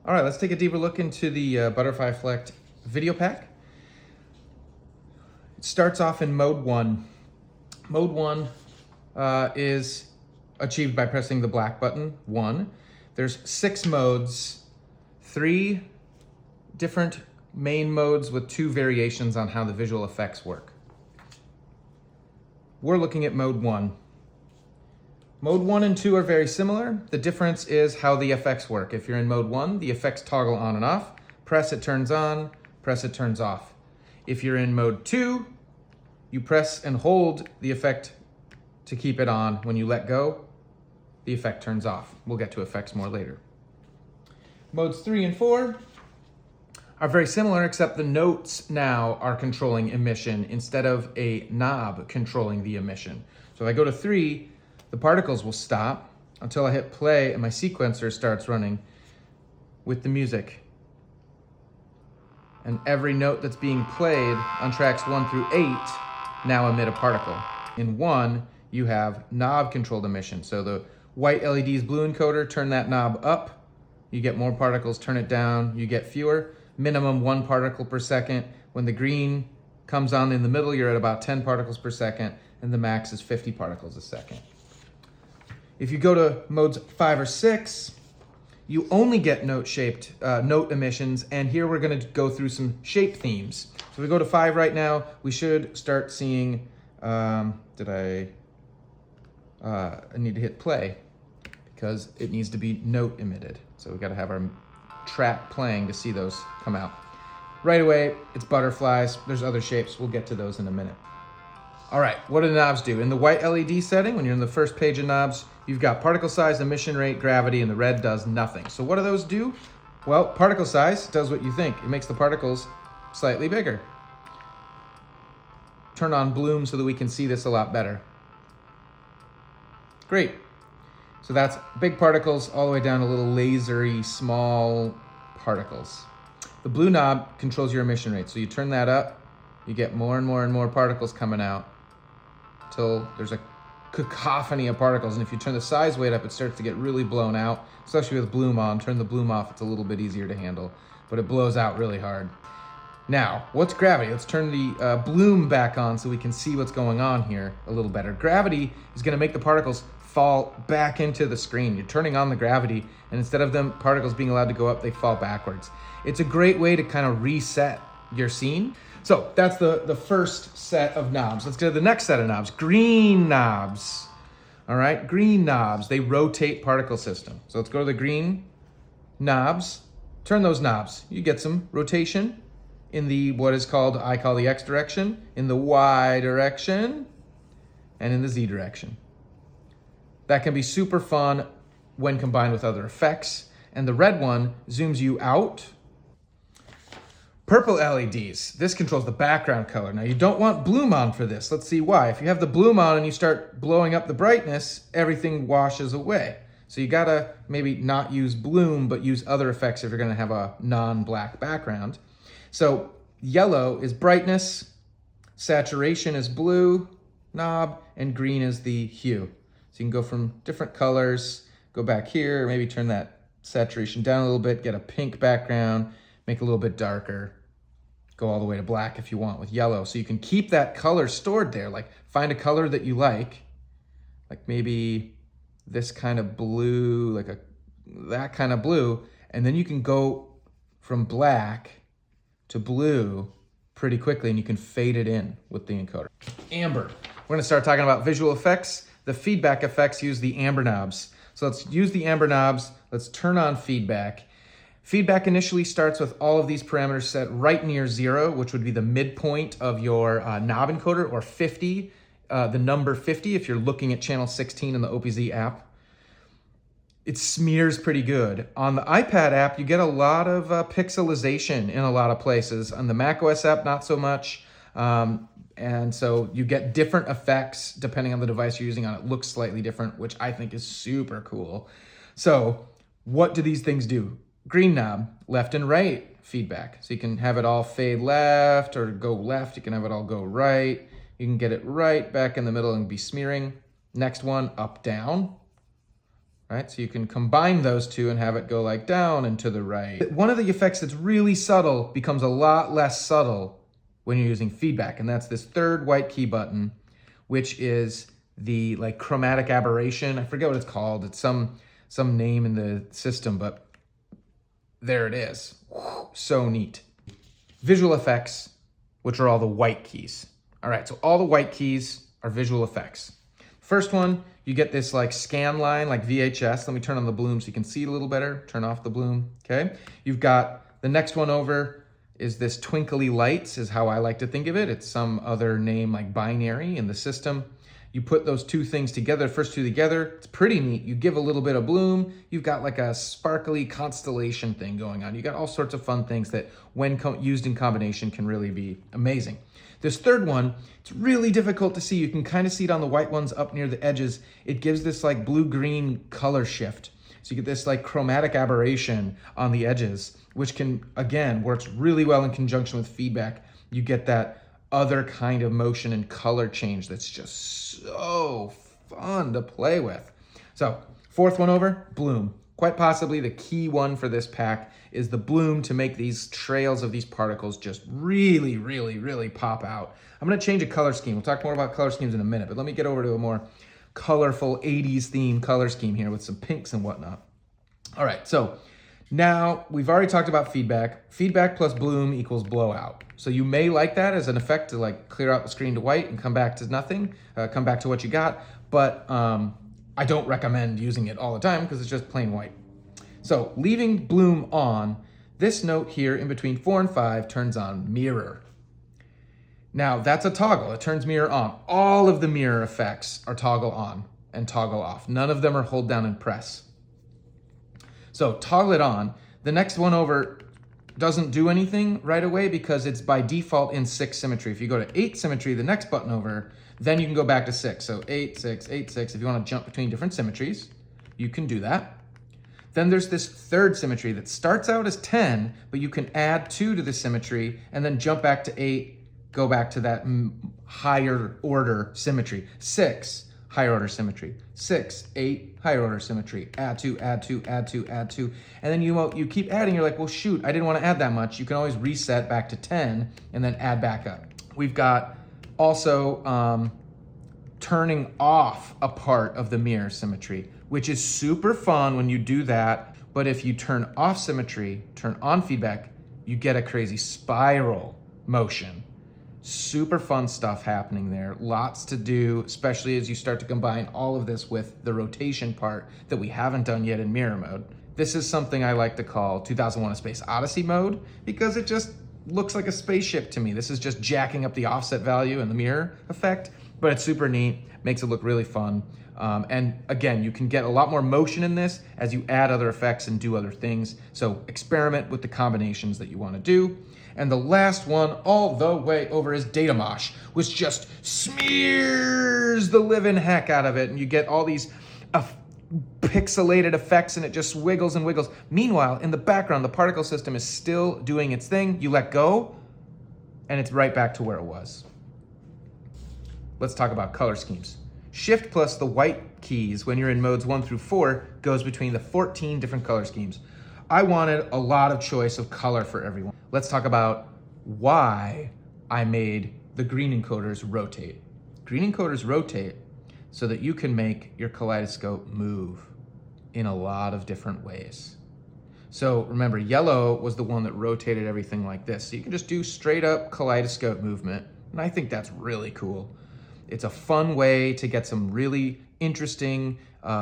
All right, let's take a deeper look into the Butterfly Effect Videopak. It starts off in mode 1. Mode 1 is achieved by pressing the black button, 1. There's 6 modes, 3 different main modes with 2 variations on how the visual effects work. We're looking at mode 1. Mode 1 and 2 are very similar. The difference is how the effects work. If you're in mode 1, the effects toggle on and off. Press it turns on, press it turns off. If you're in mode 2, you press and hold the effect to keep it on. When you let go, the effect turns off. We'll get to effects more later. Modes 3 and 4 are very similar, except the notes now are controlling emission instead of a knob controlling the emission. So if I go to 3, the particles will stop until I hit play and my sequencer starts running with the music. And every note that's being played on tracks 1 through 8 now emit a particle. In 1, you have knob controlled emission. So the white LED's blue encoder, turn that knob up, you get more particles, turn it down, you get fewer. Minimum 1 particle per second. When the green comes on in the middle, you're at about 10 particles per second, and the max is 50 particles a second. If you go to modes 5 or 6, you only get note emissions, and here we're gonna go through some shape themes. So if we go to 5 right now, we should start seeing, I need to hit play because it needs to be note emitted. So we've gotta have our track playing to see those come out. Right away, it's butterflies. There's other shapes. We'll get to those in a minute. All right, what do the knobs do? In the white LED setting, when you're in the first page of knobs, you've got particle size, emission rate, gravity, and the red does nothing. So what do those do? Well, particle size does what you think. It makes the particles slightly bigger. Turn on bloom so that we can see this a lot better. Great. So that's big particles all the way down to little lasery, small particles. The blue knob controls your emission rate. So you turn that up, you get more and more and more particles coming out until there's a cacophony of particles. And if you turn the size weight up, it starts to get really blown out, especially with bloom on. Turn the bloom off, it's a little bit easier to handle, but it blows out really hard. Now, what's gravity? Let's turn the bloom back on so we can see what's going on here a little better. Gravity is gonna make the particles fall back into the screen. You're turning on the gravity, and instead of them particles being allowed to go up, they fall backwards. It's a great way to kind of reset your scene. So that's the first set of knobs. Let's go to the next set of knobs. Green knobs. All right, green knobs, they rotate particle system. So let's go to the green knobs. Turn those knobs. You get some rotation in the, what is called, I call the X direction, in the Y direction, and in the Z direction. That can be super fun when combined with other effects. And the red one zooms you out. Purple LEDs, this controls the background color. Now you don't want bloom on for this. Let's see why. If you have the bloom on and you start blowing up the brightness, everything washes away. So you gotta maybe not use bloom, but use other effects if you're gonna have a non-black background. So yellow is brightness, saturation is blue knob, and green is the hue. So you can go from different colors, go back here, maybe turn that saturation down a little bit, get a pink background, make it a little bit darker, go all the way to black if you want with yellow. So you can keep that color stored there, like find a color that you like maybe this kind of blue, that kind of blue, and then you can go from black to blue pretty quickly, and you can fade it in with the encoder. Amber. We're gonna start talking about visual effects. The feedback effects use the amber knobs. So let's use the amber knobs. Let's turn on feedback. Feedback initially starts with all of these parameters set right near 0, which would be the midpoint of your knob encoder, or 50, the number 50 if you're looking at channel 16 in the OPZ app. It smears pretty good. On the iPad app, you get a lot of pixelization in a lot of places. On the macOS app, not so much. And so you get different effects depending on the device you're using on it. Looks slightly different, which I think is super cool. So what do these things do? Green knob, left and right feedback. So you can have it all fade left or go left. You can have it all go right. You can get it right back in the middle and be smearing. Next one, up, down. right? So you can combine those two and have it go like down and to the right. One of the effects that's really subtle becomes a lot less subtle when you're using feedback, and that's this third white key button, which is the like chromatic aberration. I forget what it's called. It's some name in the system, but there it is. So neat. Visual effects, which are all the white keys. All right, so all the white keys are visual effects. First one, you get this like scan line, like VHS. Let me turn on the bloom so you can see it a little better. Turn off the bloom, okay? You've got the next one over is this twinkly lights, is how I like to think of it. It's some other name like binary in the system. You put those two things together, first two together, it's pretty neat. You give a little bit of bloom, you've got like a sparkly constellation thing going on. You got all sorts of fun things that when used in combination can really be amazing. This third one, it's really difficult to see. You can kind of see it on the white ones up near the edges. It gives this like blue-green color shift. So you get this like chromatic aberration on the edges, which can, again, works really well in conjunction with feedback. You get that other kind of motion and color change that's just so fun to play with. So fourth one over, bloom. Quite possibly the key one for this pack is the bloom to make these trails of these particles just really, really, really pop out. I'm gonna change a color scheme. We'll talk more about color schemes in a minute, but let me get over to a more colorful 80s theme color scheme here with some pinks and whatnot. All right, so now we've already talked about feedback. Feedback plus bloom equals blowout. So you may like that as an effect to like clear out the screen to white and come back to nothing, come back to what you got, but I don't recommend using it all the time because it's just plain white. So leaving bloom on, this note here in between 4 and 5 turns on mirror. Now that's a toggle, it turns mirror on. All of the mirror effects are toggle on and toggle off. None of them are hold down and press. So toggle it on. The next one over doesn't do anything right away because it's by default in 6 symmetry. If you go to 8 symmetry, the next button over, then you can go back to 6. So 8, 6, 8, 6. If you want to jump between different symmetries, you can do that. Then there's this third symmetry that starts out as 10, but you can add 2 to the symmetry and then jump back to 8, go back to that higher order symmetry. 6, higher order symmetry. 6, 8, higher order symmetry. Add 2, add 2, add 2, add 2. And then you keep adding, you're like, well, shoot, I didn't want to add that much. You can always reset back to 10 and then add back up. We've got also turning off a part of the mirror symmetry, which is super fun when you do that. But if you turn off symmetry, turn on feedback, you get a crazy spiral motion. Super fun stuff happening there. Lots to do, especially as you start to combine all of this with the rotation part that we haven't done yet in mirror mode. This is something I like to call 2001: A Space Odyssey mode because it just looks like a spaceship to me. This is just jacking up the offset value and the mirror effect, but it's super neat, makes it look really fun. And again, you can get a lot more motion in this as you add other effects and do other things. So experiment with the combinations that you want to do. And the last one all the way over is Data Mosh, which just smears the living heck out of it. And you get all these pixelated effects and it just wiggles and wiggles. Meanwhile, in the background, the particle system is still doing its thing. You let go and it's right back to where it was. Let's talk about color schemes. Shift plus the white keys when you're in modes 1 through 4 goes between the 14 different color schemes. I wanted a lot of choice of color for everyone. Let's talk about why I made the green encoders rotate. Green encoders rotate so that you can make your kaleidoscope move in a lot of different ways. So remember, yellow was the one that rotated everything like this. So you can just do straight up kaleidoscope movement. And I think that's really cool. It's a fun way to get some really interesting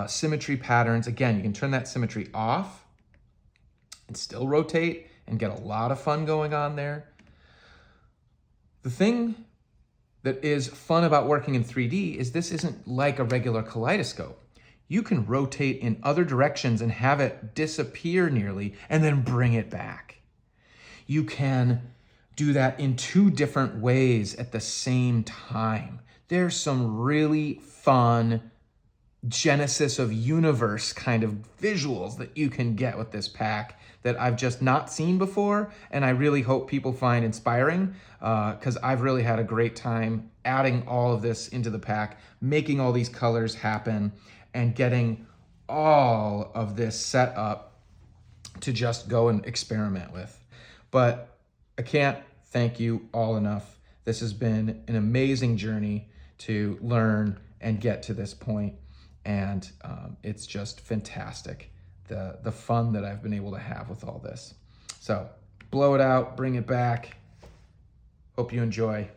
symmetry patterns. Again, you can turn that symmetry off and still rotate and get a lot of fun going on there. The thing that is fun about working in 3D is this isn't like a regular kaleidoscope. You can rotate in other directions and have it disappear nearly and then bring it back. You can do that in 2 different ways at the same time. There's some really fun Genesis of universe kind of visuals that you can get with this pack that I've just not seen before, and I really hope people find inspiring because I've really had a great time adding all of this into the pack, making all these colors happen, and getting all of this set up to just go and experiment with. But I can't thank you all enough. This has been an amazing journey to learn and get to this point, and it's just fantastic, the fun that I've been able to have with all this. So blow it out, bring it back. Hope you enjoy.